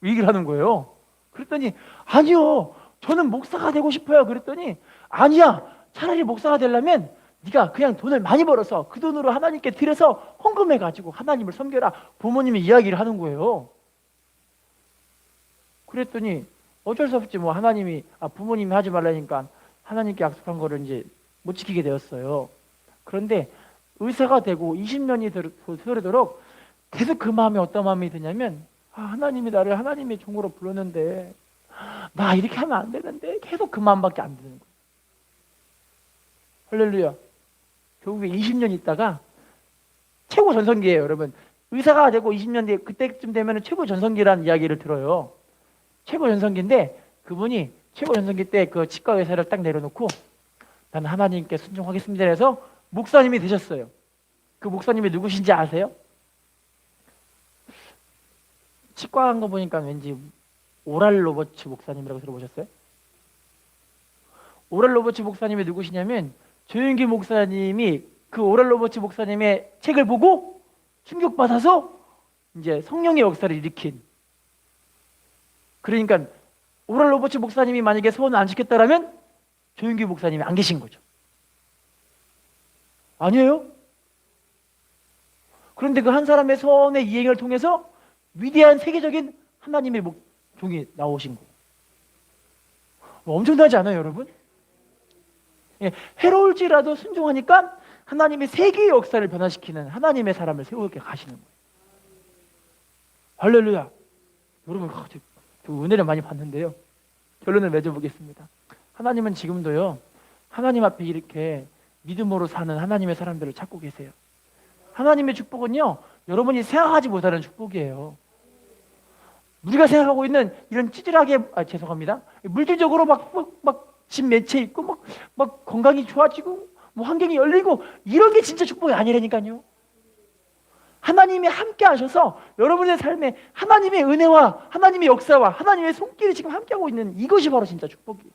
[SPEAKER 1] 이 얘기를 하는 거예요. 그랬더니 아니요, 저는 목사가 되고 싶어요. 그랬더니 아니야, 차라리 목사가 되려면 네가 그냥 돈을 많이 벌어서 그 돈으로 하나님께 드려서 헌금해가지고 하나님을 섬겨라, 부모님이 이야기를 하는 거예요. 그랬더니 어쩔 수 없지 뭐, 부모님이 하지 말라니까 하나님께 약속한 거를 이제 못 지키게 되었어요. 그런데 의사가 되고 20년이 되도록 계속 그 마음에 어떤 마음이 드냐면, 하나님이 나를 하나님의 종으로 불렀는데 나 이렇게 하면 안 되는데, 계속 그 마음밖에 안 드는 거예요. 할렐루야. 결국에 20년 있다가 최고 전성기예요, 여러분. 의사가 되고 20년 뒤에 그때쯤 되면 최고 전성기라는 이야기를 들어요. 최고 전성기인데, 그분이 최고 전성기 때 그 치과 의사를 딱 내려놓고 나는 하나님께 순종하겠습니다 해서 목사님이 되셨어요. 그 목사님이 누구신지 아세요? 치과 간 거 보니까 왠지 오랄 로버츠 목사님이라고 들어보셨어요? 오랄 로버츠 목사님이 누구시냐면, 조윤기 목사님이 그 오랄 로버츠 목사님의 책을 보고 충격받아서 이제 성령의 역사를 일으킨. 그러니까 오랄 로버츠 목사님이 만약에 소원을 안 지켰다라면 조윤기 목사님이 안 계신 거죠. 아니에요? 그런데 그 한 사람의 소원의 이행을 통해서 위대한 세계적인 하나님의 종이 나오신 거. 엄청나지 않아요, 여러분? 예, 해로울지라도 순종하니까 하나님의 세계의 역사를 변화시키는 하나님의 사람을 세우게 가시는 거예요. 할렐루야. 여러분, 저 은혜를 많이 받는데요. 결론을 맺어보겠습니다. 하나님은 지금도요, 하나님 앞에 이렇게 믿음으로 사는 하나님의 사람들을 찾고 계세요. 하나님의 축복은요, 여러분이 생각하지 못하는 축복이에요. 우리가 생각하고 있는 이런 찌질하게, 죄송합니다, 물질적으로 집 매체 있고 막 건강이 좋아지고 뭐 환경이 열리고 이런 게 진짜 축복이 아니라니까요. 하나님이 함께 하셔서 여러분의 삶에 하나님의 은혜와 하나님의 역사와 하나님의 손길이 지금 함께하고 있는, 이것이 바로 진짜 축복이에요.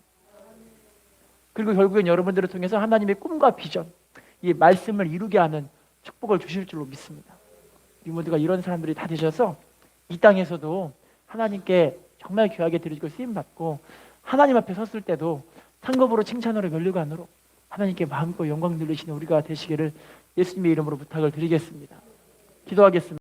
[SPEAKER 1] 그리고 결국엔 여러분들을 통해서 하나님의 꿈과 비전, 이 말씀을 이루게 하는 축복을 주실 줄로 믿습니다. 이 모두가 이런 사람들이 다 되셔서 이 땅에서도 하나님께 정말 귀하게 드리고 쓰임받고, 하나님 앞에 섰을 때도 상급으로 칭찬으로 면류관으로 하나님께 마음껏 영광 돌리시는 우리가 되시기를 예수님의 이름으로 부탁을 드리겠습니다. 기도하겠습니다.